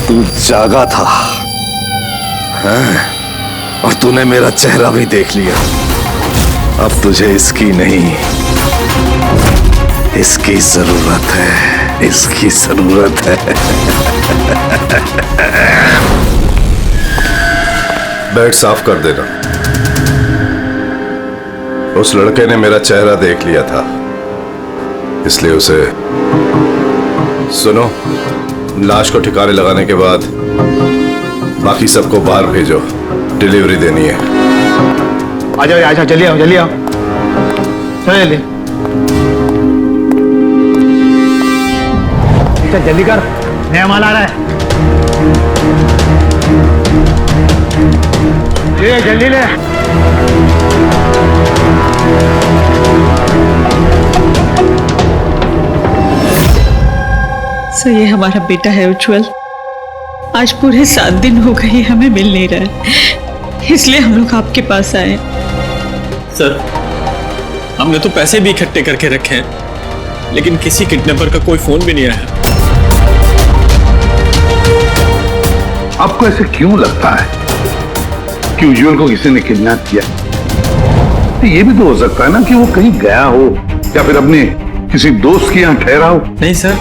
तू जागा था और तूने मेरा चेहरा भी देख लिया। अब तुझे इसकी नहीं, इसकी जरूरत है, इसकी जरूरत है। बेड साफ कर देना। उस लड़के ने मेरा चेहरा देख लिया था, इसलिए उसे सुनो, लाश को ठिकाने लगाने के बाद बाकी सबको बाहर भेजो, डिलीवरी देनी है। आ जाओ, अच्छा जल्दी आओ, जल्दी आओ, चलो जल्दी, अच्छा जल्दी कर, नया माल आ रहा है। ले जल्दी ले। सो ये हमारा बेटा है उज्जवल। आज पूरे 7 दिन हो गए हमें मिल नहीं रहा है, इसलिए हम लोग आपके पास आए। सर, हमने तो पैसे भी इकट्ठे करके रखे हैं, लेकिन किसी किडनैपर का कोई फोन भी नहीं आया। आपको ऐसे क्यों लगता है कि उज्जवल को किसी ने किडनैप किया? तो ये भी तो हो सकता है ना कि वो कहीं गया हो या फिर अपने किसी दोस्त के यहाँ ठहरा हो। नहीं सर,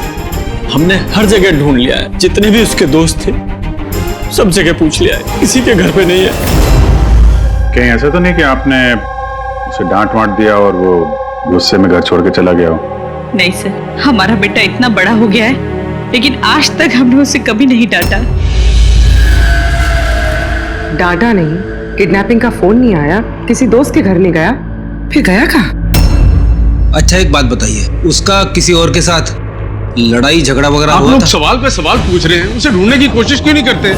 हमने हर जगह ढूंढ लिया है, जितने भी उसके दोस्त थे सब जगह पूछ लिया है, किसी के घर पे नहीं है। कहीं ऐसा तो नहीं कि आपने उसे डांट वांट दिया और वो गुस्से में घर छोड़ के चला गया हो? नहीं सर, हमारा बेटा इतना बड़ा हो गया है, लेकिन आज तक हमने उसे कभी नहीं डांटा। डांटा नहीं, किडनैपिंग का फोन नहीं आया, किसी दोस्त के घर नहीं गया, फिर गया कहाँ? अच्छा एक बात बताइए, उसका किसी और के साथ लड़ाई झगड़ा वगैरह हुआ था? आप लोग सवाल पे सवाल पूछ रहे हैं, उसे ढूंढने की कोशिश क्यों नहीं करते?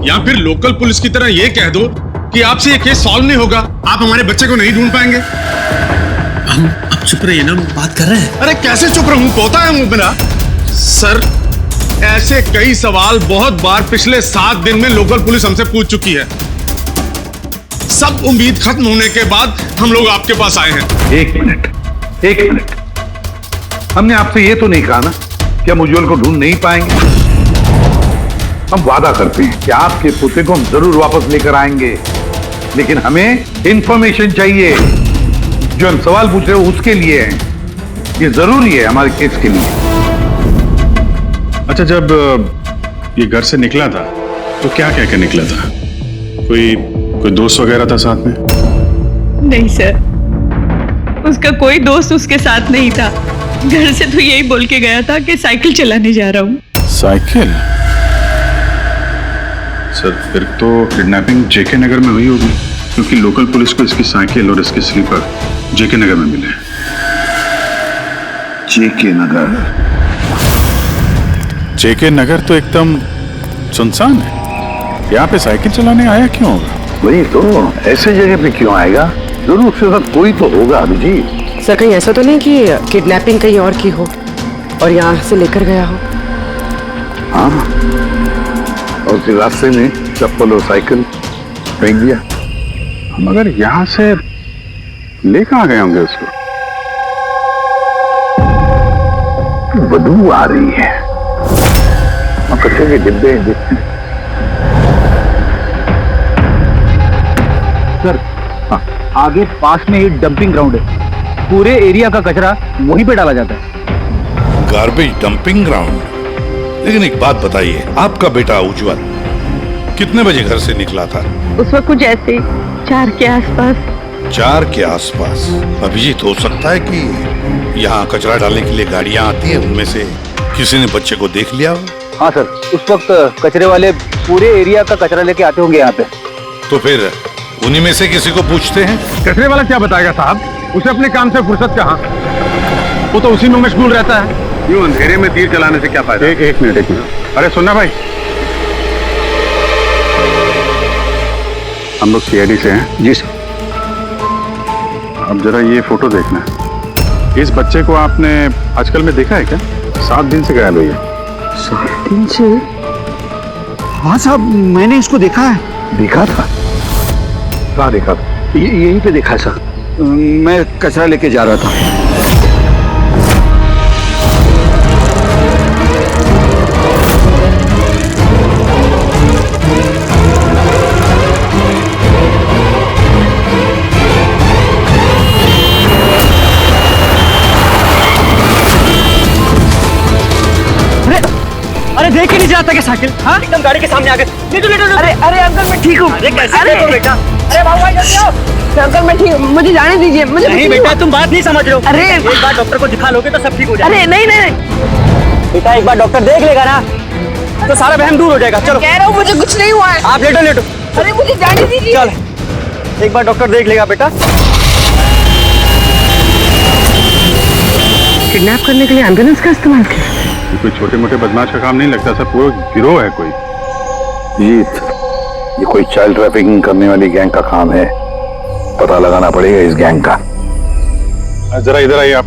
या फिर लोकल पुलिस की तरह ये कह दो कि आपसे ये केस सॉल्व नहीं होगा, आप हमारे बच्चे को नहीं ढूंढ पाएंगे। आप चुप रहिए ना, बात कर रहे हैं। अरे कैसे चुप रहूं, पोता है मुंह मेरा। सर, ऐसे कई सवाल बहुत बार पिछले 7 दिन में लोकल पुलिस हमसे पूछ चुकी है। सब उम्मीद खत्म होने के बाद हम लोग आपके पास आए हैं। एक मिनट, हमने आपसे ये तो नहीं कहा ना कि हम उज्जवल को ढूंढ नहीं पाएंगे। हम वादा करते हैं कि आपके पोते को हम जरूर वापस लेकर आएंगे, लेकिन हमें इंफॉर्मेशन चाहिए। जो हम सवाल पूछ रहे हो उसके लिए है, ये जरूरी है हमारे केस के लिए। अच्छा, जब ये घर से निकला था तो क्या कह के निकला था? कोई दोस्त वगैरह था साथ में? नहीं सर, उसका कोई दोस्त उसके साथ नहीं था। घर से तो यही बोल के गया था कि साइकिल चलाने जा रहा हूँ। साइकिल? सर, फिर तो किडनैपिंग जेके नगर में हुई होगी, क्योंकि लोकल पुलिस को इसकी साइकिल और इसके स्लीपर जेके नगर में मिले। जेके नगर? जेके नगर तो एकदम सुनसान है, यहाँ पे साइकिल चलाने आया क्यों होगा? वही तो, ऐसे जगह पे क्यों आएगा? जरूर उसके साथ कोई तो होगा अभिजीत। सर कहीं ऐसा तो नहीं कि किडनैपिंग कहीं और की हो और यहाँ से लेकर गया हो? हाँ, और फिर रास्ते में चप्पल और साइकिल फेंक दिया। मगर यहाँ से ले कहाँ गए होंगे उसको? बदबू आ रही है, कचरे के डिब्बे देखते हैं। सर आगे पास में ही डंपिंग ग्राउंड है, पूरे एरिया का कचरा वहीं पे डाला जाता है। Garbage dumping ground? लेकिन एक बात बताइए, आपका बेटा उज्जवल कितने बजे घर से निकला था? उस वक्त कुछ ऐसे 4 के आसपास। 4 के आसपास? अभिजीत, हो सकता है कि यहाँ कचरा डालने के लिए गाड़ियाँ आती हैं, उनमें से किसी ने बच्चे को देख लिया हो? हाँ सर, उस वक्त कचरे वाले पूरे एरिया का कचरा लेके आते होंगे यहाँ पे। तो फिर उन्हीं में से किसी को पूछते हैं। कचरे वाला क्या बताएगा साहब, उसे अपने काम से फुर्सत कहाँ, वो तो उसी में मशगूल रहता है। यूं अंधेरे में तीर चलाने से क्या फायदा? एक मिनट। अरे सुनना भाई, हम लोग सीआईडी से हैं। जी सर। अब जरा ये फोटो देखना, इस बच्चे को आपने आजकल में देखा है क्या? 7 दिन से गायब हुई है। 7 दिन से? हाँ साहब, मैंने इसको देखा है। देखा था? कहाँ देखा था? यहीं पे देखा है सर, मैं कचरा लेके जा रहा था। लेके नहीं जाता क्या साइकिल? हाँ एकदम गाड़ी के सामने आ गए। लेटो। अरे अंकल मैं ठीक हूँ। अरे कैसे बेटा? अरे बाबू भाई जल्दी आओ। अंकल मैं ठीक, मुझे जाने दीजिए, मुझे नहीं बेटा तुम बात नहीं समझ रहे हो। अरे एक बार डॉक्टर को दिखा लोगे तो सब ठीक हो जाएगा। अरे नहीं बेटा एक बार डॉक्टर देख लेगा ना तो सारा वहम दूर हो जाएगा। चलो कह रहा हूँ मुझे कुछ नहीं हुआ है। आप लेटो। अरे मुझे जाने दीजिए। चल एक बार डॉक्टर देख लेगा बेटा। किडनैप करने के लिए एम्बुलेंस का इस्तेमाल किया? ये कोई छोटे मोटे बदमाश का काम नहीं लगता सर, पूरा गिरोह है कोई। जीत, ये कोई चाइल्ड ट्रैफिकिंग करने वाली गैंग का काम है। पता लगाना पड़ेगा इस गैंग का। जरा इधर आइए आप।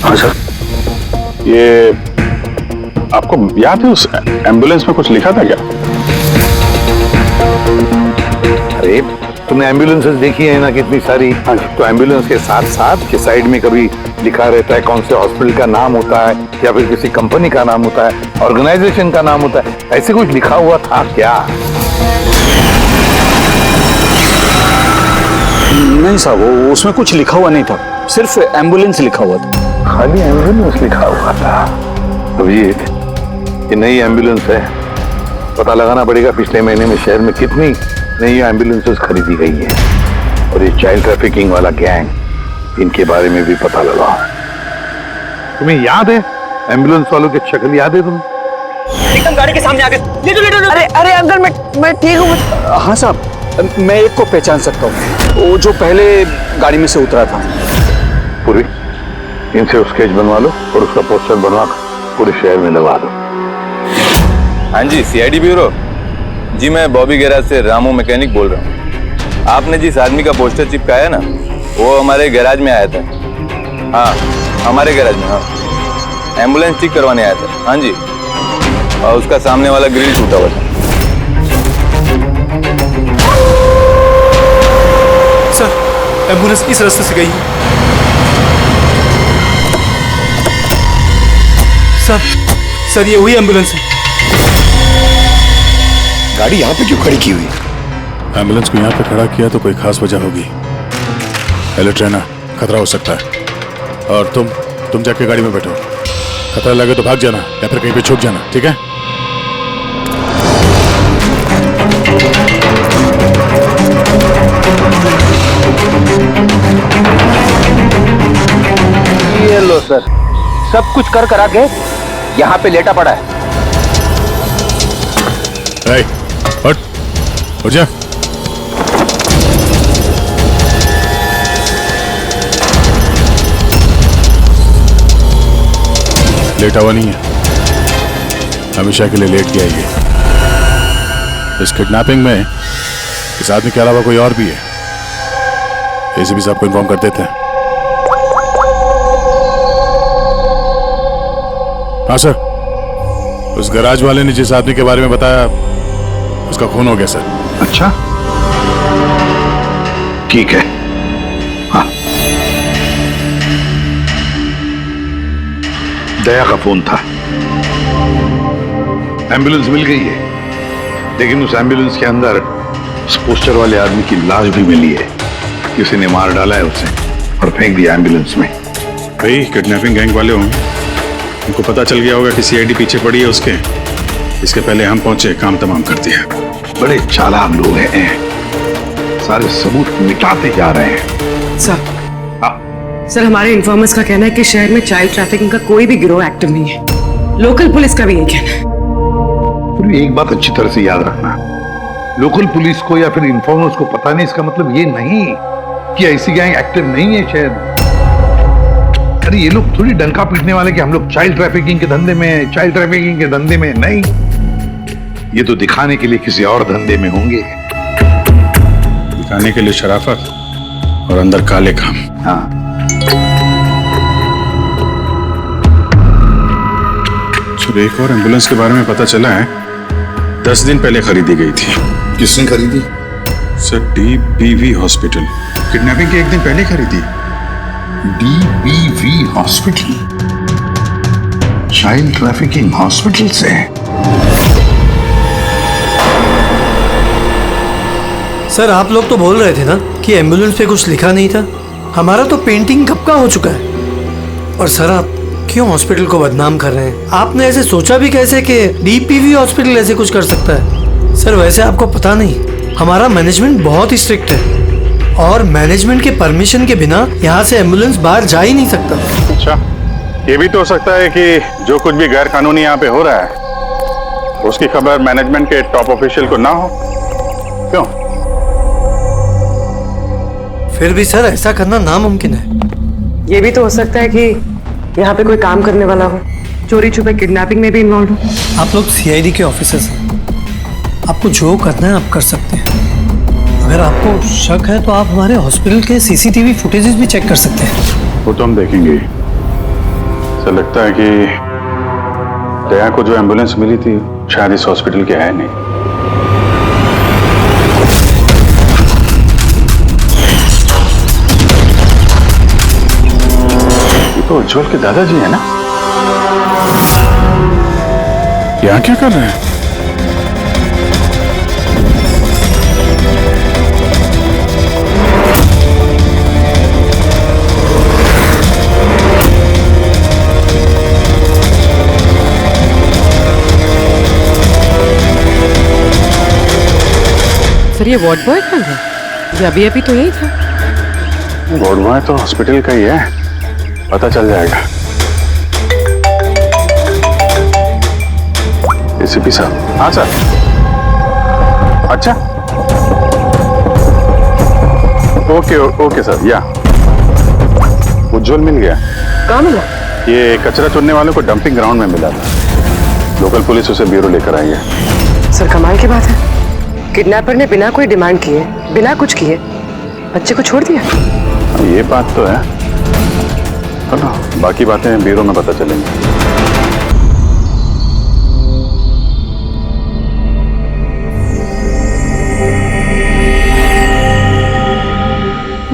हाँ सर। ये आपको याद है उस एम्बुलेंस में कुछ लिखा था क्या? अरे तुमने एम्बुलेंसेस देखी है ना कितनी सारी। तो एम्बुलेंस के साथ साथ के साइड में कभी लिखा रहता है कौन से हॉस्पिटल का नाम होता है या फिर किसी कंपनी का नाम होता है, ऑर्गेनाइजेशन का नाम होता है। ऐसे कुछ लिखा हुआ था क्या? नहीं साहब, वो उसमें कुछ लिखा हुआ नहीं था, सिर्फ एम्बुलेंस लिखा हुआ था। खाली एम्बुलेंस लिखा हुआ था? अभिजीत, ये नई एम्बुलेंस है। पता लगाना पड़ेगा पिछले महीने में शहर में कितनी नई एम्बुलेंसेस खरीदी गई है। और ये चाइल्ड ट्रैफिकिंग वाला गैंग, इनके बारे में भी पता लगाओ। तुम्हें याद है एम्बुलेंस वालों की शक्ल याद है तुम्हें? एकदम गाड़ी के सामने आ गए। लेटो। अरे अंकल मैं ठीक हूँ। हाँ साहब, मैं एक को पहचान सकता हूँ, वो जो पहले गाड़ी में से उतरा था। पूरी इनसे स्केच बनवा लो और उसका पोस्टर बनवा कर पूरे शहर में लगा दो। हाँ जी, सीआईडी ब्यूरो जी, मैं बॉबी गैराज से रामू मैकेनिक बोल रहा हूँ। आपने जिस आदमी का पोस्टर चिपकाया ना, वो हमारे गैराज में आया था। हाँ, हमारे गैराज में। हाँ, एम्बुलेंस ठीक करवाने आया था। हाँ जी, और उसका सामने वाला ग्रिल टूटा हुआ था। सर एम्बुलेंस इस रास्ते से गई। सर ये वही एम्बुलेंस है। गाड़ी यहाँ पे क्यों खड़ी की हुई? एम्बुलेंस को यहाँ पे खड़ा किया तो कोई खास वजह होगी। हेलो ट्रेनर, खतरा हो सकता है और तुम जाके गाड़ी में बैठो। खतरा लगे तो भाग जाना या फिर कहीं पे छुप जाना, ठीक है? ये लो सर, सब कुछ कर करा के यहाँ पे लेटा पड़ा है। उठ जा। लेटा हुआ नहीं है, हमेशा के लिए लेट गया ये। इस किडनैपिंग में इस आदमी के अलावा कोई और भी है, ऐसे भी सबको इन्फॉर्म कर देते हैं। हाँ सर, उस गैराज वाले ने जिस आदमी के बारे में बताया उसका खून हो गया सर। अच्छा, ठीक है। हाँ, दया का फोन था। एम्बुलेंस मिल गई है, लेकिन उस एम्बुलेंस के अंदर उस पोस्टर वाले आदमी की लाश भी मिली है। किसी ने मार डाला है उसे और फेंक दिया एम्बुलेंस में। भाई किडनैपिंग गैंग वाले होंगे, उनको पता चल गया होगा कि सीआईडी पीछे पड़ी है उसके। इसके पहले हम पहुंचे, काम तमाम कर दिया। बड़े चालाक लोग हैं, सारे सबूत मिटाते जा रहे हैं। सर हमारे इन्फॉर्मर्स का कहना है कि शहर में चाइल्ड ट्रैफिकिंग का कोई भी गिरोह एक्टिव नहीं है। लोकल पुलिस का भी यही कहना है। पूरी एक बात अच्छी तरह से याद रखना, लोकल पुलिस को या फिर इन्फॉर्मर्स को पता नहीं, इसका मतलब ये नहीं कि ऐसी गैंग एक्टिव नहीं है शहर में। अरे ये लोग थोड़ी डंका पीटने वाले कि हम लोग चाइल्ड ट्रैफिकिंग के धंधे में, चाइल्ड ट्रैफिकिंग के धंधे में नहीं। ये तो दिखाने के लिए किसी और धंधे में होंगे। दिखाने के लिए शराफत और अंदर काले काम। हाँ, सर एक और एम्बुलेंस के बारे में पता चला है, 10 दिन पहले खरीदी गई थी। किसने खरीदी? सर DBV हॉस्पिटल, किडनैपिंग के एक दिन पहले खरीदी। DBV hospital, child trafficking hospital से? सर आप लोग तो बोल रहे थे ना कि एम्बुलेंस पे कुछ लिखा नहीं था। हमारा तो पेंटिंग कब का हो चुका है। और सर आप क्यों हॉस्पिटल को बदनाम कर रहे हैं? आपने ऐसे सोचा भी कैसे कि डीपीवी हॉस्पिटल ऐसे कुछ कर सकता है? सर वैसे आपको पता नहीं, हमारा मैनेजमेंट बहुत ही स्ट्रिक्ट है और मैनेजमेंट के परमिशन के बिना यहाँ से एम्बुलेंस बाहर जा ही नहीं सकता। अच्छा, ये भी तो हो सकता है कि जो कुछ भी गैर कानूनी यहाँ पे हो रहा है उसकी खबर मैनेजमेंट के टॉप ऑफिशियल को ना हो। क्यों? फिर भी सर ऐसा करना नामुमकिन है। ये भी तो हो सकता है कि यहाँ पे कोई काम करने वाला हो, चोरी छुपे किडनैपिंग में भी इन्वॉल्व हो। आप लोग सीआईडी के ऑफिसर्स हैं, आपको जो करना है आप कर सकते हैं। अगर आपको शक है तो आप हमारे हॉस्पिटल के सीसीटीवी फुटेजेस भी चेक कर सकते हैं। वो तो हम देखेंगे। ऐसा लगता है कि दया को जो एम्बुलेंस मिली थी शायद इस हॉस्पिटल की है नहीं। ये तो उज्जवल के दादाजी है ना? यहाँ क्या कर रहे हैं? सर ये वार्ड बॉय कौन है? ये अभी अभी तो यही था। वार्ड बॉय तो हॉस्पिटल का ही है, पता चल जाएगा। एसीपी साहब। हाँ सर। अच्छा, ओके ओके सर। या उज्जवल मिल गया। कहाँ मिला? ये कचरा चुनने वालों को डंपिंग ग्राउंड में मिला था। लोकल पुलिस उसे ब्यूरो लेकर आई है। सर कमाल की बात है, किडनैपर ने बिना कोई डिमांड किए, बिना कुछ किए बच्चे को छोड़ दिया। ये बात तो है। चलो बाकी बातें ब्यूरो में पता चलेंगी।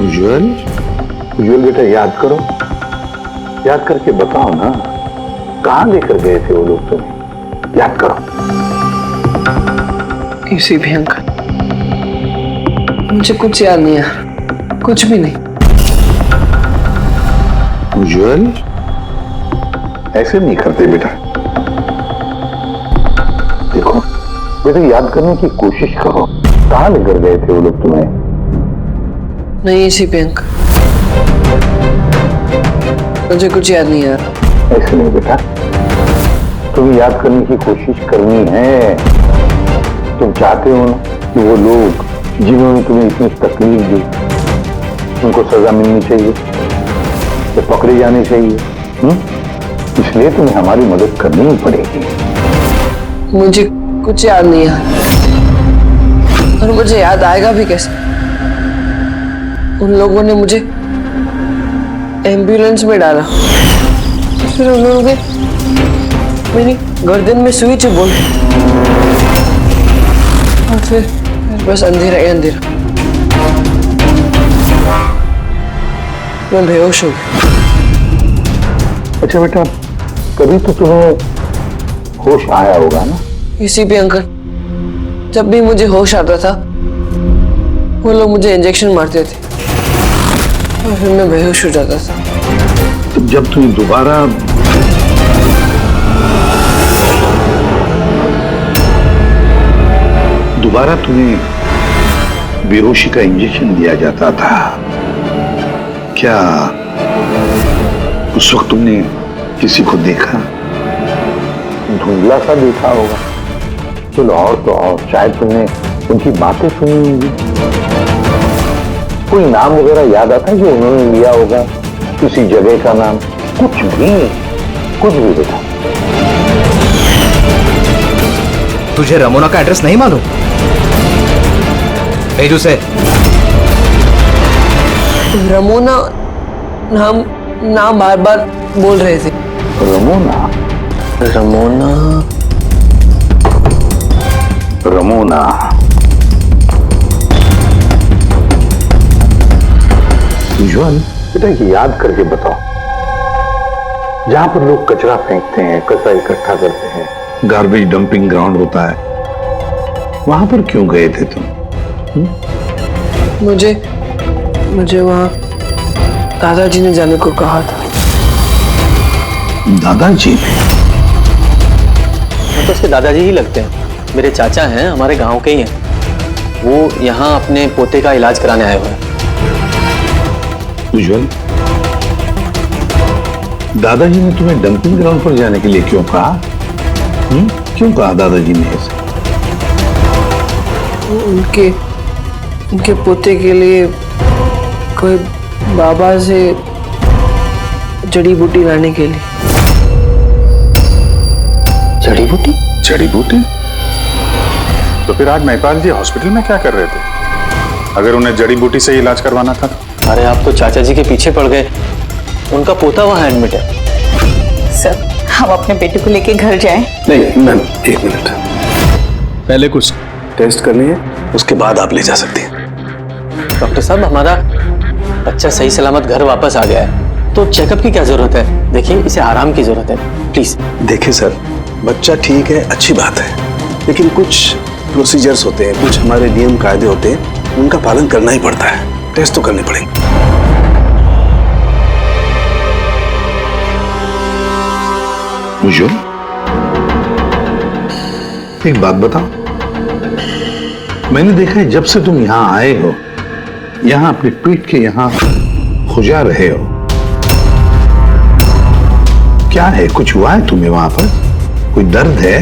उज्जवल, उज्जवल बेटा याद करो, याद करके बताओ ना, कहाँ लेकर गए थे वो लोग तुम्हें? याद करो। इसी भी अंकल, मुझे कुछ याद नहीं है, कुछ भी नहीं। उज्जवल ऐसे नहीं करते बेटा। देखो बेटा, याद करने की कोशिश करो, कहाँ लेकर गए थे वो लोग तुम्हें? नहीं इसी भी अंकल, मुझे कुछ याद नहीं यार। ऐसे नहीं बेटा, तुम्हें याद करने की कोशिश करनी है। तुम चाहते हो ना कि वो लोग जिन्होंने तुम्हें इतनी तकलीफ दी उनको सजा मिलनी चाहिए, तो पकड़े जाने चाहिए। इसलिए तुम्हें हमारी मदद करनी ही पड़ेगी। मुझे कुछ याद नहीं है और मुझे याद आएगा भी कैसे? उन लोगों ने मुझे एम्बुलेंस में डाला, फिर उन्होंने मेरी गर्दन में सुई चुभोई और फिर बस अंधेरा ही अंधेरा। मैं बेहोश हो गया। अच्छा बेटा, कभी तो तुम्हें होश आया होगा ना? इसी पे अंकल, जब भी मुझे होश आता था वो लोग मुझे इंजेक्शन मारते थे और फिर मैं बेहोश हो जाता था। तो जब तुम्हें दोबारा तुम्हें बेहोशी का इंजेक्शन दिया जाता था, क्या उस वक्त तुमने किसी को देखा? धुंधला सा देखा होगा। चलो और तो और, शायद तुमने उनकी बातें सुनी होंगी। कोई नाम वगैरह याद आता है जो उन्होंने लिया होगा, किसी जगह का नाम? कुछ भी बेटा। तुझे रमोना का एड्रेस नहीं मालूम? भेज उसे। रमोना नाम बार बार बोल रहे थे। रमोना उज्जवल बेटा, ये याद करके बताओ, जहां पर लोग कचरा फेंकते हैं, कचरा इकट्ठा करते हैं, गार्बेज डंपिंग ग्राउंड होता है, वहां पर क्यों गए थे तुम? मुझे वहां दादाजी ने जाने को कहा था। दादाजी तो उसके दादाजी ही लगते हैं। मेरे चाचा हैं, हमारे गांव के ही हैं। वो यहाँ अपने पोते का इलाज कराने आए हुए हैं। उज्जवल, दादाजी ने तुम्हें डंपिंग ग्राउंड पर जाने के लिए क्यों कहा? क्यों कहा दादाजी ने ऐसा? उनके पोते के लिए कोई बाबा से जड़ी बूटी लाने के लिए। जड़ी बूटी? जड़ी बूटी? तो फिर आज महिपाल जी हॉस्पिटल में क्या कर रहे थे, अगर उन्हें जड़ी बूटी से इलाज करवाना था? अरे आप तो चाचा जी के पीछे पड़ गए। उनका पोता वहां एडमिट है। सर, हम अपने बेटे को लेके घर जाएं? नहीं मैम, एक मिनट, पहले कुछ टेस्ट करनी है, उसके बाद आप ले जा सकती हैं। डॉक्टर साहब, हमारा बच्चा सही सलामत घर वापस आ गया है, तो चेकअप की क्या जरूरत है? देखिए, इसे आराम की जरूरत है, प्लीज। देखिए सर, बच्चा ठीक है, अच्छी बात है, लेकिन कुछ प्रोसीजर्स होते हैं, कुछ हमारे नियम कायदे होते हैं, उनका पालन करना ही पड़ता है। टेस्ट तो करने पड़ेंगे। उज्जवल, एक बात बताओ, मैंने देखा है जब से तुम यहां आए हो, यहां अपनी पीठ के यहां खुजा रहे हो। क्या है, कुछ हुआ है तुम्हें वहां पर? कोई दर्द है,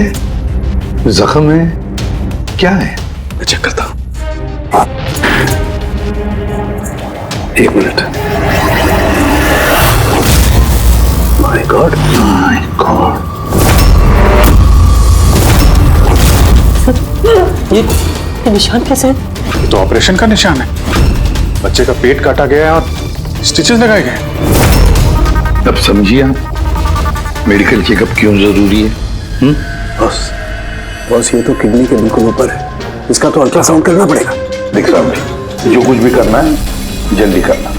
जख्म है, क्या है? मैं चेक करता हूं। एक minute. My God, my God, ये निशान कैसे है? ये तो ऑपरेशन का निशान है। बच्चे का पेट काटा गया है और स्टिचेस लगाए गए। अब समझिए आप मेडिकल चेकअप क्यों जरूरी है? बॉस, ये तो किडनी के बिल्कुल ऊपर है, इसका तो अल्ट्रासाउंड करना पड़ेगा। देख साहब, जो कुछ भी करना है जल्दी करना।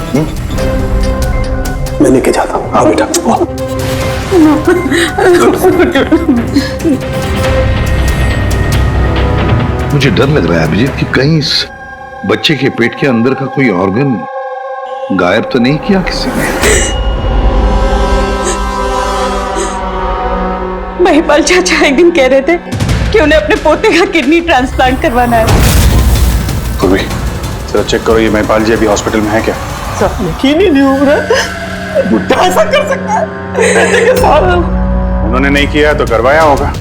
मैं लेके जाता हूँ, आओ बेटा। मुझे डर लग रहा है अभिजीत कि कहीं इस बच्चे के पेट के अंदर का कोई ऑर्गन गायब तो नहीं किया किसी ने? महिपाल चाचा एक दिन कह रहे थे कि उन्हें अपने पोते का किडनी ट्रांसप्लांट करवाना है। पूर्वी, जरा चेक करो, ये महिपाल जी अभी हॉस्पिटल में है क्या? यकीन ही नहीं हो रहा, बुढ़ा ऐसा कर सकता है बेटे के साथ। उन्होंने नहीं किया तो करवाया होगा।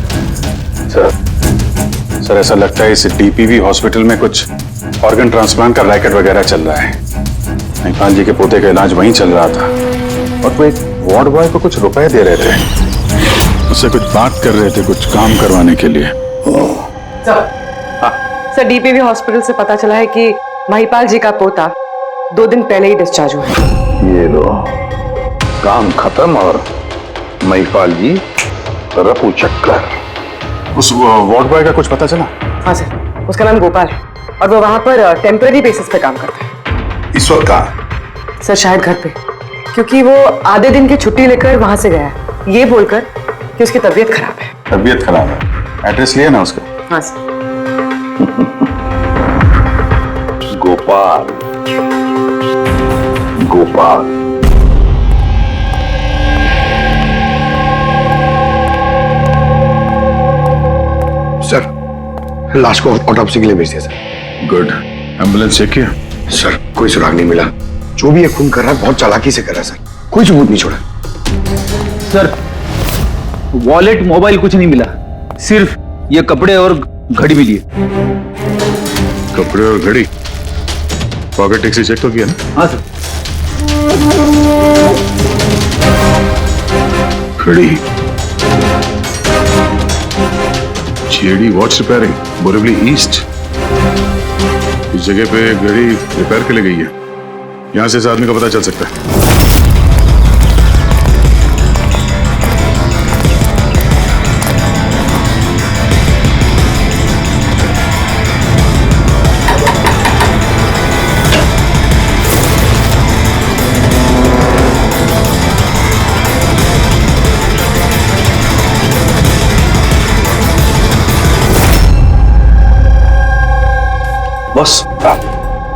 सर, ऐसा लगता है इस डीपीवी हॉस्पिटल में कुछ ऑर्गन ट्रांसप्लांट का रैकेट वगैरह चल रहा है। महिपाल जी के पोते का इलाज वहीं चल रहा था और वो एक वार्ड बॉय को कुछ रुपए दे रहे थे, उससे कुछ बात कर रहे थे, कुछ काम करवाने के लिए। सर, डीपीवी हॉस्पिटल से पता चला है कि महिपाल जी का पोता 2 दिन पहले ही डिस्चार्ज हुआ है। ये लो, काम खत्म और महिपाल जी रफू चक्कर। उस वार्ड बॉय का कुछ पता चला? हाँ सर, उसका नाम गोपाल है और वो वहां पर टेम्पररी बेसिस पे काम करता है। इस वक्त कहाँ? सर, शायद घर पे, क्योंकि वो आधे दिन की छुट्टी लेकर वहां से गया है, ये बोलकर कि उसकी तबीयत खराब है। तबीयत खराब है? एड्रेस लिया ना उसका? हाँ सर। गोपाल, गोपाल, सर, लाश को ऑटोप्सी के लिए भेज दिया सर। गुड। एम्बुलेंस चेक किया? सर, कोई सुराग नहीं मिला। जो भी ये खून कर रहा है बहुत चालाकी से कर रहा है सर, कोई सबूत नहीं छोड़ा। सर, वॉलेट मोबाइल कुछ नहीं मिला, सिर्फ ये कपड़े और घड़ी मिली है। कपड़े और घड़ी? पॉकेट टैक्सी चेक तो किया ना? हाँ सर। घड़ी, JD watch repairing, Borivali east. इस जगह पे घड़ी रिपेयर के लिए गई है, यहां से इस आदमी का पता चल सकता है।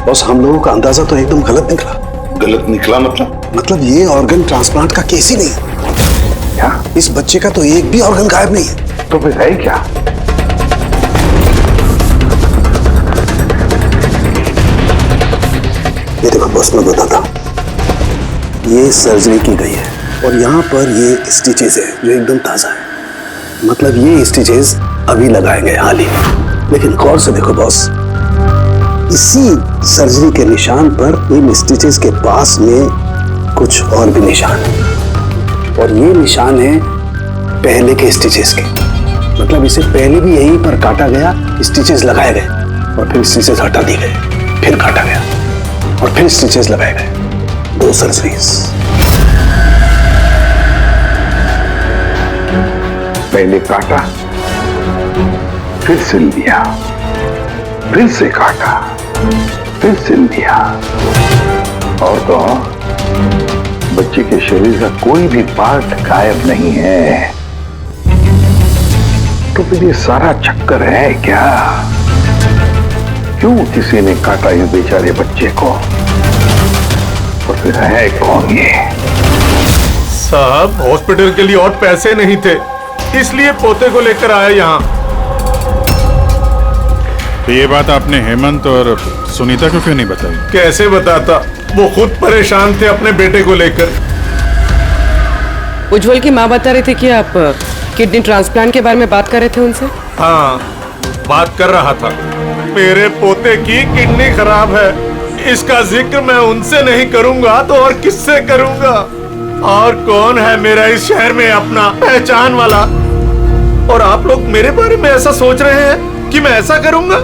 बॉस, हम लोगों का अंदाजा तो एकदम गलत निकला। गलत निकला मतलब? मतलब ये ऑर्गन ट्रांसप्लांट का केस ही नहीं। क्या? इस बच्चे का तो एक भी ऑर्गन गायब नहीं है। तो फिर है क्या? ये देखो बॉस, मैं बताता हूं। ये सर्जरी की गई है और यहाँ पर ये स्टिचेस है जो एकदम ताजा है। मतलब ये स्टिचेस अभी लगाए गए हाल ही में। लेकिन गौर से देखो बॉस, इसी सर्जरी के निशान पर इन स्टिचेस के पास में कुछ और भी निशान है, और ये निशान है पहले के स्टिचेस के। मतलब इसे पहले भी यहीं पर काटा गया, स्टिचेस लगाए गए और फिर स्टिचेस हटा दिए गए, फिर काटा गया और फिर स्टिचेस लगाए गए। 2 सर्जरीज। पहले काटा, फिर सिल दिया, फिर से काटा, फिर सिल दिया। और तो बच्चे के शरीर का कोई भी पार्ट गायब नहीं है। तो फिर ये सारा चक्कर है क्या? क्यों किसी ने काटा इस बेचारे बच्चे को? और फिर है कौन ये? साहब, हॉस्पिटल के लिए और पैसे नहीं थे, इसलिए पोते को लेकर आया यहाँ। तो ये बात आपने हेमंत और सुनीता को क्यों नहीं बताई? कैसे बताता, वो खुद परेशान थे अपने बेटे को लेकर। उज्जवल की माँ बता रही थी कि आप किडनी ट्रांसप्लांट के बारे में बात कर रहे थे उनसे। हाँ, बात कर रहा था। मेरे पोते की किडनी खराब है, इसका जिक्र मैं उनसे नहीं करूंगा तो और किससे करूंगा? और कौन है मेरा इस शहर में अपना पहचान वाला? और आप लोग मेरे बारे में ऐसा सोच रहे हैं कि मैं ऐसा करूंगा?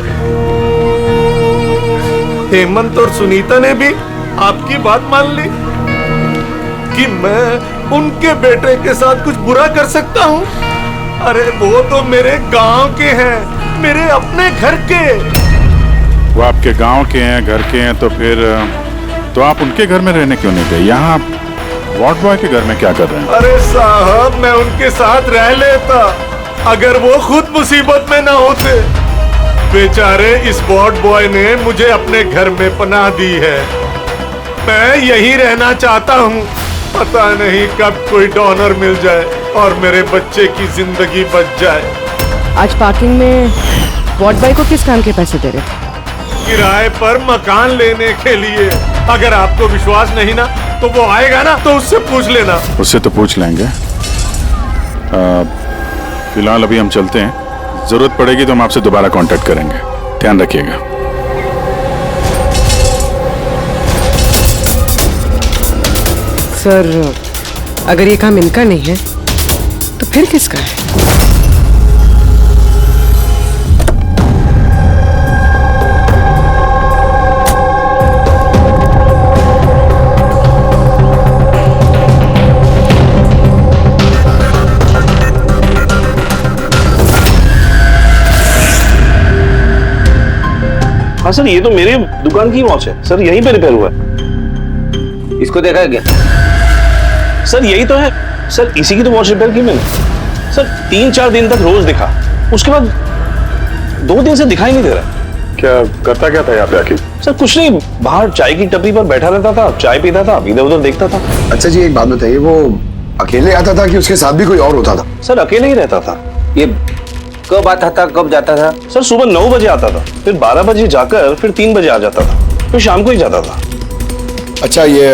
हेमंत और सुनीता ने भी आपकी बात मान ली कि मैं उनके बेटे के साथ कुछ बुरा कर सकता हूँ? अरे वो तो मेरे गांव के हैं, मेरे अपने घर के। वो आपके गांव के हैं, घर के हैं, तो फिर तो आप उनके घर में रहने क्यों नहीं गए? यहाँ आप वार्ड बॉय के घर में क्या कर रहे हैं? अरे साहब, मैं उनके साथ रह लेता अगर वो खुद मुसीबत में ना होते। बेचारे इस वार्ड बॉय ने मुझे अपने घर में पनाह दी है, मैं यहीं रहना चाहता हूँ। पता नहीं कब कोई डोनर मिल जाए और मेरे बच्चे की जिंदगी बच जाए। आज पार्किंग में वार्ड बॉय को किस काम के पैसे दे रहे थे? किराए पर मकान लेने के लिए। अगर आपको विश्वास नहीं ना तो वो आएगा ना, तो उससे पूछ लेना। उससे तो पूछ लेंगे। फिलहाल अभी हम चलते हैं, जरूरत पड़ेगी तो हम आपसे दोबारा कांटेक्ट करेंगे। ध्यान रखिएगा। सर, अगर ये काम इनका नहीं है तो फिर किसका है? हाँ सर, ये तो मेरे दुकान की वॉच है सर, यहीं पे रिपेयर हुआ है। इसको देखा है क्या? सर यही तो है सर, इसी की तो वॉच रिपेयर की मैंने सर। 3-4 दिन तक रोज दिखा, उसके बाद 2 दिन से दिखाई नहीं दे रहा। क्या करता क्या था यहाँ पे आके? सर कुछ नहीं, बाहर चाय की टपरी पर बैठा रहता था, चाय पीता था, इधर उधर देखता था। अच्छा जी, एक बात बताइए, वो अकेले आता था कि उसके साथ भी कोई और होता था? सर अकेले ही रहता था। ये कब आता था, कब जाता था? सर सुबह 9 बजे आता था, फिर 12 बजे जाकर फिर 3 बजे आ जाता था, फिर शाम को ही जाता था। अच्छा, ये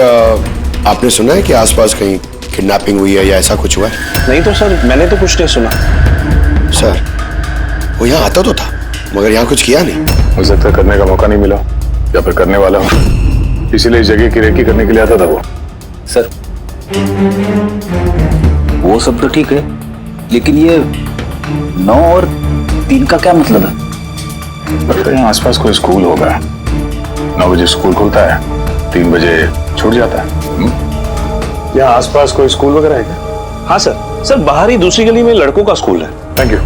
आपने सुना है कि आसपास कहीं किडनैपिंग हुई है या ऐसा कुछ हुआ है? नहीं तो सर, मैंने तो कुछ नहीं सुना। सर, वो यहाँ आता तो था मगर यहाँ कुछ किया नहीं। हो सकता है करने का मौका नहीं मिला या फिर करने वाला हो, इसीलिए इस जगह की रेकी करने के लिए आता था वो। सर, वो सब तो ठीक है, लेकिन ये 9 और 3 का क्या मतलब है? लगता है यहाँ आसपास कोई स्कूल होगा। 9 बजे स्कूल खुलता है, 3 बजे छूट जाता है। यहाँ आसपास कोई स्कूल वगैरह है क्या? हाँ सर, सर बाहर ही दूसरी गली में लड़कों का स्कूल है। Thank you.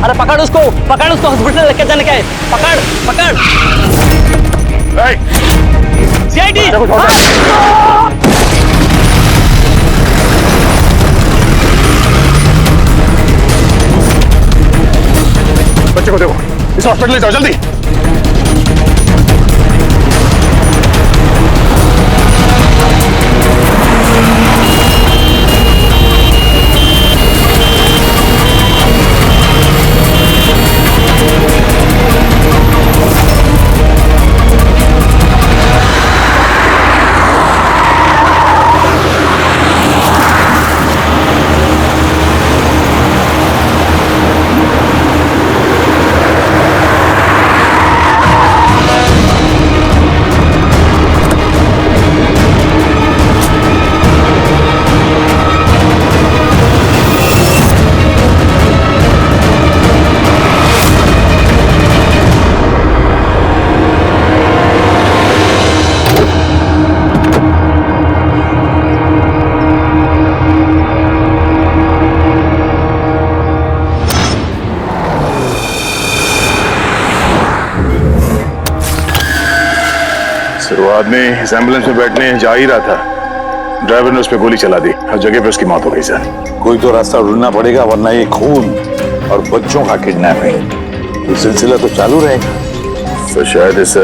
अरे पकड़ उसको हॉस्पिटल लेके जाने का है। पकड़ सीआईडी। बच्चे को देखो, इस हॉस्पिटल ले जाओ जल्दी। शुरुआत में इस एम्बुलेंस में बैठने जा ही रहा था, ड्राइवर ने उस पर गोली चला दी, हर जगह पे उसकी मौत हो गई सर। कोई तो रास्ता ढूंढना पड़ेगा, वरना ये खून और बच्चों का किडनैपिंग, ये सिलसिला तो चालू रहेगा। तो शायद इस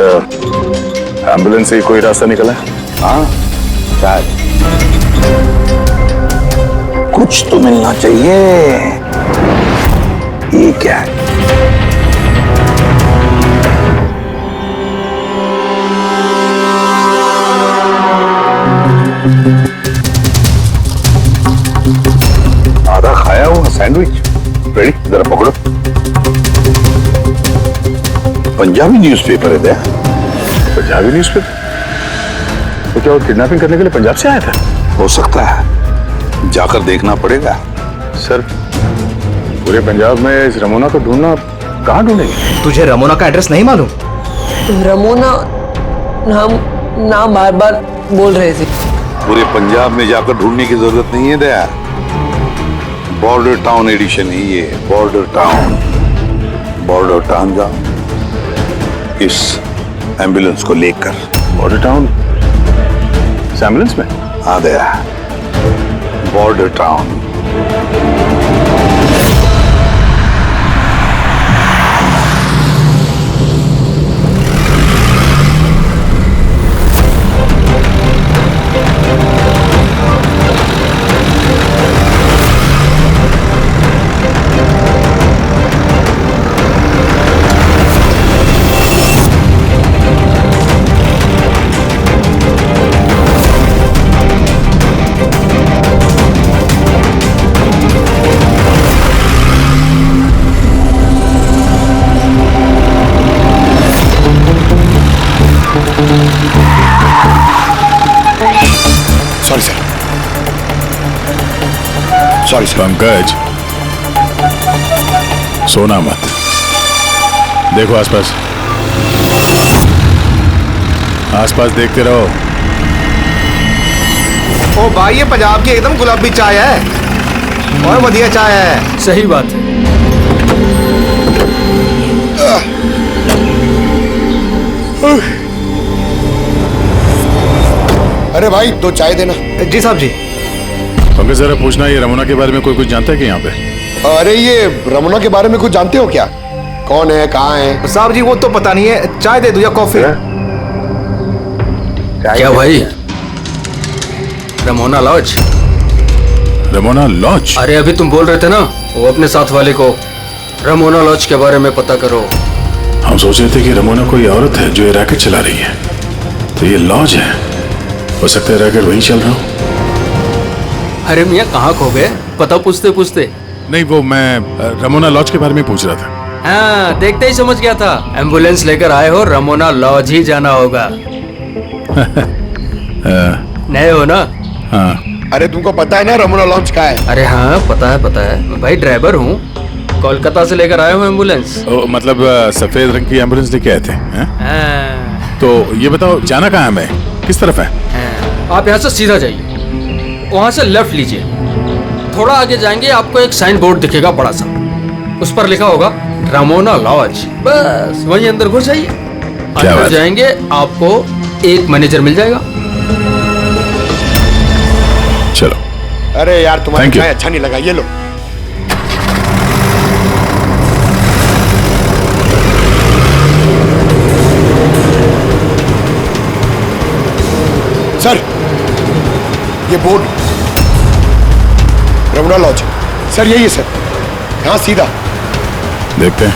एम्बुलेंस से ही कोई रास्ता निकला है। हाँ शायद, कुछ तो मिलना चाहिए। ये क्या है? आधा खाया हुआ सैंडविच रेडी, जरा पकड़ो। पंजाबी न्यूज़पेपर है दया। पंजाबी न्यूज़पेपर? तो क्या वो किडनैपिंग करने के लिए पंजाब से आया था? हो सकता है, जाकर देखना पड़ेगा। सर पूरे पंजाब में इस रमोना को ढूंढना, कहाँ ढूंढेंगे? तुझे रमोना का एड्रेस नहीं मालूम? रमोना नाम बार बार बोल रहे थे। पूरे पंजाब में जाकर ढूंढने की जरूरत नहीं है दया, बॉर्डर टाउन एडिशन है ये, बॉर्डर टाउन। बॉर्डर टाउन जाओ इस एम्बुलेंस को लेकर। बॉर्डर टाउन इस एम्बुलेंस में? हाँ Daya, border town. Sorry sir, sorry sir. Pankaj, सोना मत, देखो आसपास, आसपास देखते रहो। ओ भाई, ये पंजाब की एकदम गुलाबी चाय है और बढ़िया चाय है। सही बात है। अरे भाई, दो चाय देना। जी साहब जी। पंकज जरा पूछना, ये रमोना के बारे में कोई कुछ जानता है कि यहाँ पे? अरे ये रमोना के बारे में कुछ जानते हो क्या? कौन है, कहाँ है? साहब जी वो तो पता नहीं है, चाय दे दो या कॉफी? क्या भाई, रमोना लॉज? Ramona laws? अरे अभी तुम बोल रहे थे ना, वो अपने साथ वाले को रमोना लॉज के बारे में पता करो। हम सोच रहे थे कि रमोना कोई औरत है जो ये रैकेट चला रही है, तो ये लॉज है, हो सकता है रैकेट वहीं चल रहा हूँ। अरे मियाँ कहाँ खो गए, पता पूछते पूछते? नहीं, वो मैं रमोना लॉज के बारे में पूछ रहा था। हाँ, देखते ही समझ गया था, एम्बुलेंस लेकर आए हो, रमोना लॉज ही जाना होगा। नए हो ना? हाँ। अरे तुमको पता है ना रमोना लॉज कहाँ है? अरे हाँ पता है भाई, ड्राइवर हूँ, कोलकाता से लेकर आए हो एम्बुलेंस। मतलब सफेद रंग की एम्बुलेंस लेके आए थे? हाँ। तो ये बताओ, जाना कहाँ है, मैं किस तरफ है? आप यहाँ से सीधा जाइए, वहाँ से लेफ्ट लीजिए, थोड़ा आगे जाएंगे आपको एक साइन बोर्ड दिखेगा बड़ा सा, उस पर लिखा होगा रमोना लॉज, बस वहीं अंदर घुस जाइए। अंदर जाएंगे आपको एक मैनेजर मिल जाएगा। चलो। अरे यार तुम्हारा चाय अच्छा नहीं लगा, ये लो। सर, ये बोर्ड रमणा लॉज, सर यही है सर, यहाँ सीधा। देखते हैं।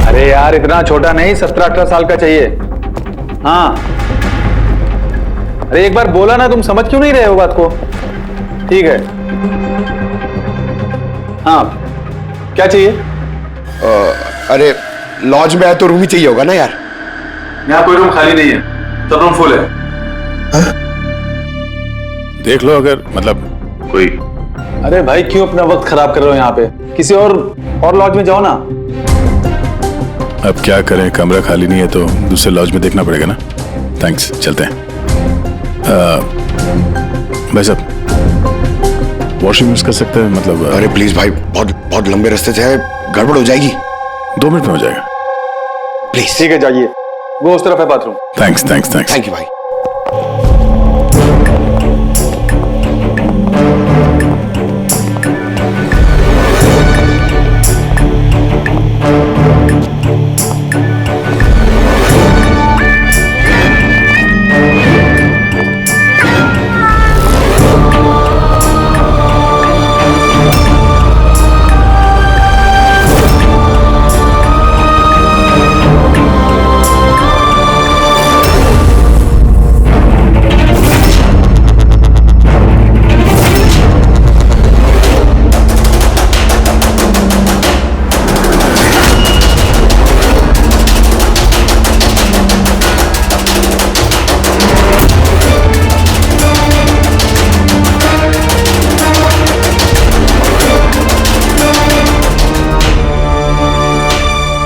अरे यार इतना छोटा नहीं, 17-18 साल का चाहिए। हाँ, अरे एक बार बोला ना, तुम समझ क्यों नहीं रहे हो बात को? ठीक है। हाँ, क्या चाहिए? अरे लॉज में है तो रूम ही चाहिए होगा ना यार। यहाँ कोई रूम खाली नहीं है, सब रूम फुल है। देख लो अगर मतलब कोई। अरे भाई क्यों अपना वक्त खराब कर रहे हो यहाँ पे? किसी और लॉज में जाओ ना। अब क्या करें, कमरा खाली नहीं है तो दूसरे लॉज में देखना पड़ेगा ना। थैंक्स, चलते हैं। भाई साहब वॉशरूम यूज कर सकते हैं मतलब? अरे प्लीज भाई, बहुत लंबे रास्ते से है, गड़बड़ हो जाएगी। 2 मिनट में हो जाएगा प्लीज। ठीक है, जाइए, वो उस तरफ है bathroom. Thanks thanks thanks. Thank you भाई।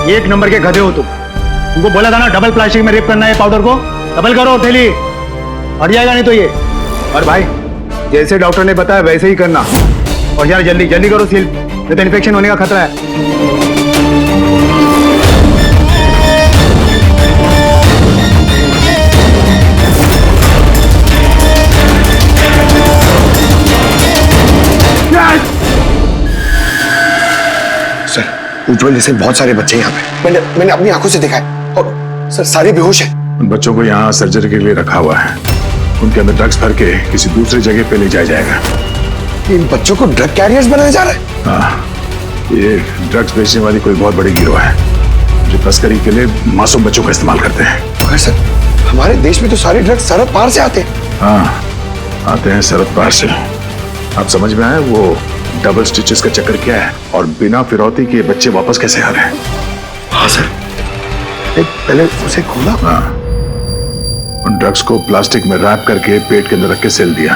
एक नंबर के गधे हो तुम। तुमको बोला था ना डबल प्लास्टिक में रेप करना है पाउडर को, डबल करो थैली, हट जाएगा नहीं तो ये। और भाई जैसे डॉक्टर ने बताया वैसे ही करना, और यार जल्दी जल्दी करो सील, नहीं तो इन्फेक्शन होने का खतरा है। उज्जवल जैसे बहुत सारे बच्चे यहाँ पे, मैंने अपनी आंखों से देखा है, और सर सारे बेहोश हैं। उन बच्चों को यहाँ सर्जरी के लिए रखा हुआ है, उनके अंदर ड्रग्स भर के किसी दूसरी जगह पे ले जाया जाएगा। इन बच्चों को ड्रग कैरियर्स बनाया जा रहा है? हाँ, ये ड्रग्स बेचने वाली कोई बहुत बड़ी गिरोह है जो तस्करी के लिए मासूम बच्चों का इस्तेमाल करते हैं। मगर सर हमारे देश में तो सारे ड्रग्स सरहद पार से आते हैं। हाँ, आते हैं सरहद पार से। आप समझ में आए वो डबल स्टिचेस का चक्कर क्या है, और बिना फिरौती के बच्चे वापस कैसे आ रहे हैं? हाँ सर, पहले उसे खोला। हाँ, उन ड्रग्स को प्लास्टिक में रैप करके पेट के अंदर रख के सेल दिया,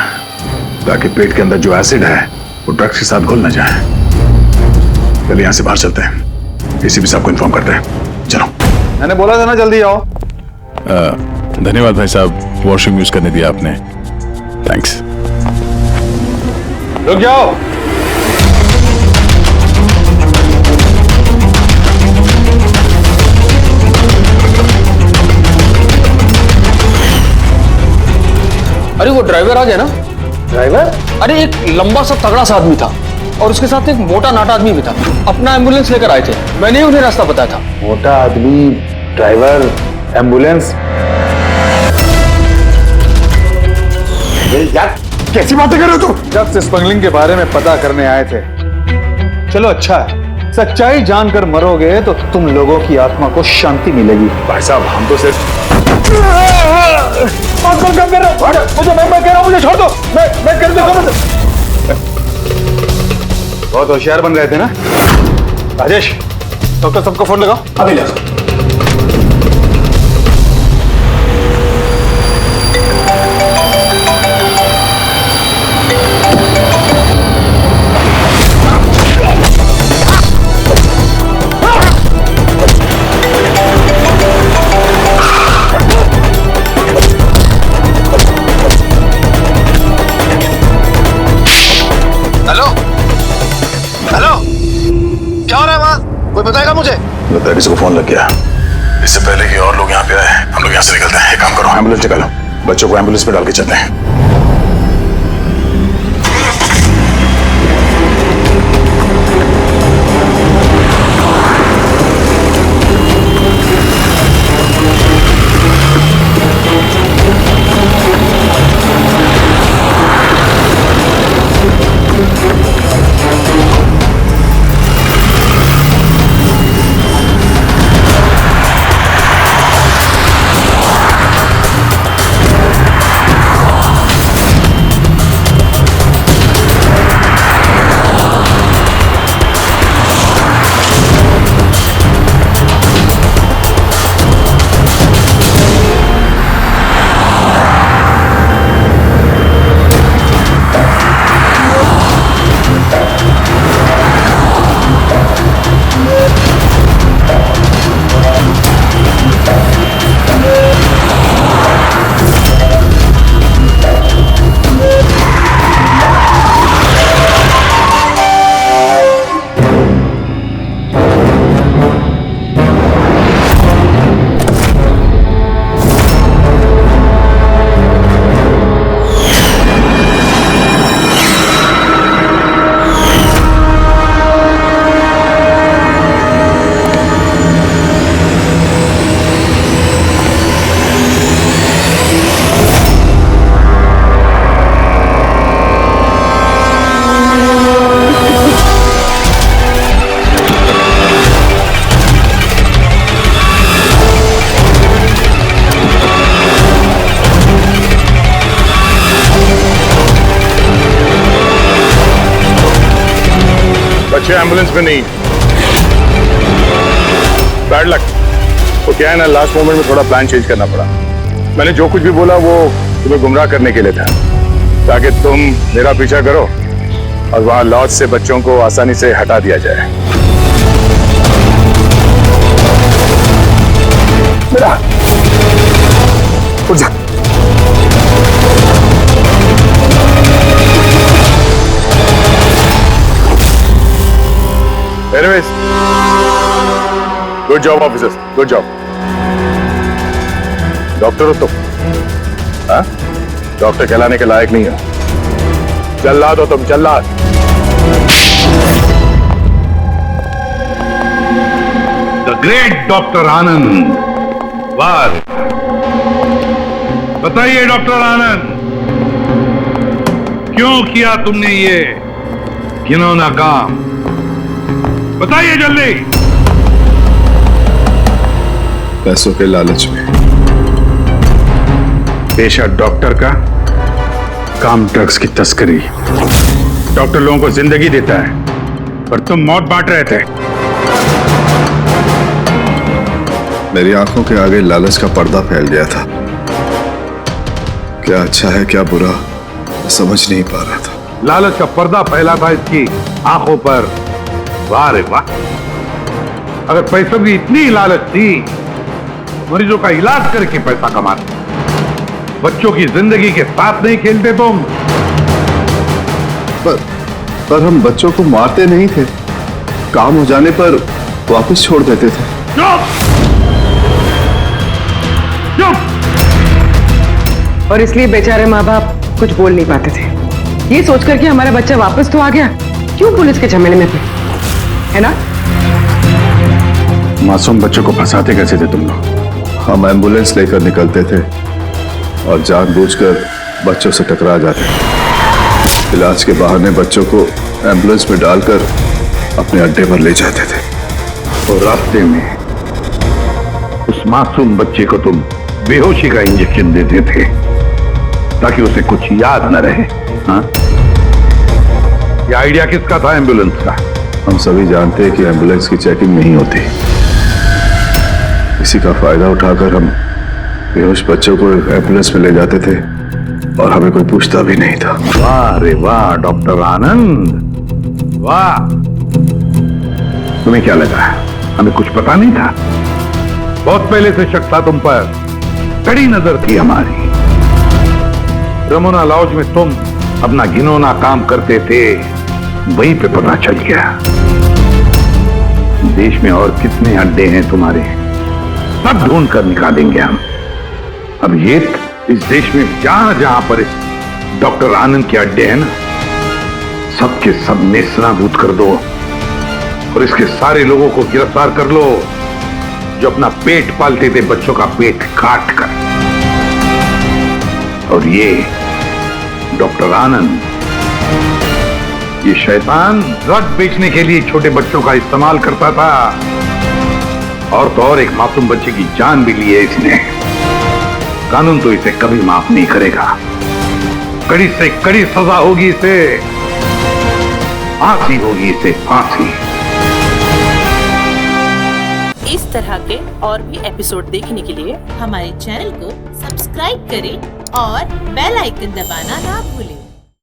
ताकि पेट के अंदर जो एसिड है वो ड्रग्स के साथ घुल ना जाए। चलिए यहाँ से बाहर चलते हैं, एसीपी साहब को इन्फॉर्म करते हैं। चलो। मैंने बोला था ना जल्दी आओ। धन्यवाद भाई साहब, वॉशरूम यूज करने दिया आपने। थैंक्स। रुक जाओ। अरे वो ड्राइवर आ गया ना? ड्राइवर? अरे एक लंबा सा तगड़ा सा आदमी था, और उसके साथ एक मोटा नाटा आदमी भी था। अपना एम्बुलेंस लेकर आए थे, मैंने ही उन्हें रास्ता बताया था। मोटा आदमी, ड्राइवर, एम्बुलेंस। यार कैसी बातें कर रहे हो तुम? ड्रग्स स्मगलिंग के बारे में पता करने आए थे। चलो अच्छा है, सच्चाई जानकर मरोगे तो तुम लोगों की आत्मा को शांति मिलेगी। भाई साहब हम तो सिर्फ मुझे मैं कह रहा हूँ, मुझे छोड़ दो, मैं कर दूँ। बहुत होशियार बन रहे थे ना राजेश। डॉक्टर सबको फोन लगाओ, अभी लगाओ। बताएगा मुझे? किसी को फोन लग गया। इससे पहले कि और लोग यहाँ पे आए, हम लोग यहाँ से निकलते हैं। एक काम करो, एम्बुलेंस निकालो, बच्चों को एम्बुलेंस पे डाल के चलते हैं। बच्चे एम्बुलेंस में नहीं। Bad luck. तो क्या है ना, लास्ट मोमेंट में थोड़ा प्लान चेंज करना पड़ा। मैंने जो कुछ भी बोला वो तुम्हें गुमराह करने के लिए था, ताकि तुम मेरा पीछा करो और वहां लॉज से बच्चों को आसानी से हटा दिया जाए। बेटा उठ जा। Anyways, good job officers, good job. Doctor हो तुम? हाँ? डॉक्टर कहलाने के लायक नहीं हो। जल्लाद हो तुम, जल्लाद। द ग्रेट डॉक्टर आनंद। वाह, बताइए डॉक्टर आनंद, क्यों किया तुमने ये घिनौना काम? बताइए जल्दी। पैसों के लालच में। पेशा डॉक्टर का, काम ड्रग्स की तस्करी। डॉक्टर लोगों को जिंदगी देता है पर तुम मौत बांट रहे थे। मेरी आंखों के आगे लालच का पर्दा फैल गया था। क्या अच्छा है क्या बुरा समझ नहीं पा रहा था। लालच का पर्दा फैला था इसकी आंखों पर। वाह रे वाह, अगर पैसों की इतनी लालच थी, मरीजों का इलाज करके पैसा कमाते, बच्चों की जिंदगी के साथ नहीं खेलते तुम। पर हम बच्चों को मारते नहीं थे, काम हो जाने पर वापस छोड़ देते थे। चुप! चुप! और इसलिए बेचारे माँ बाप कुछ बोल नहीं पाते थे, ये सोचकर कि हमारा बच्चा वापस तो आ गया, क्यों पुलिस के झमेले में पड़े, है ना? मासूम बच्चों को फंसाते कैसे थे तुम लोग? हम एम्बुलेंस लेकर निकलते थे और जानबूझकर बच्चों से टकरा जाते थे। इलाज के बहाने बच्चों को एम्बुलेंस में डालकर अपने अड्डे पर ले जाते थे। और रास्ते में उस मासूम बच्चे को तुम बेहोशी का इंजेक्शन देते थे ताकि उसे कुछ याद न रहे। हाँ? ये आइडिया किसका था एम्बुलेंस का? हम सभी जानते हैं कि एम्बुलेंस की चेकिंग नहीं होती। इसी का फायदा उठाकर हम बेहोश बच्चों को एम्बुलेंस में ले जाते थे और हमें कोई पूछता भी नहीं था। वाह रे वाह डॉक्टर आनंद, वाह। तुम्हें क्या लगा हमें कुछ पता नहीं था? बहुत पहले से शक था तुम पर, कड़ी नजर थी हमारी। रमोना लॉज में तुम अपना घिनौना काम करते थे, वहीं पे पता चल गया। देश में और कितने अड्डे हैं तुम्हारे, सब ढूंढ कर निकालेंगे हम। अब ये इस देश में जहां जहां पर इस डॉक्टर आनंद के अड्डे हैं ना, सबके सब नेस्तनाबूद कर दो और इसके सारे लोगों को गिरफ्तार कर लो जो अपना पेट पालते थे बच्चों का पेट काट कर। और ये डॉक्टर आनंद, ये शैतान ड्रग बेचने के लिए छोटे बच्चों का इस्तेमाल करता था, और तो और एक मासूम बच्चे की जान भी ली है इसने। कानून तो इसे कभी माफ नहीं करेगा, कड़ी से कड़ी सजा होगी इसे, फांसी होगी इसे, फांसी। इस तरह के और भी एपिसोड देखने के लिए हमारे चैनल को सब्सक्राइब करें और बेल आइकन दबाना ना भूलें।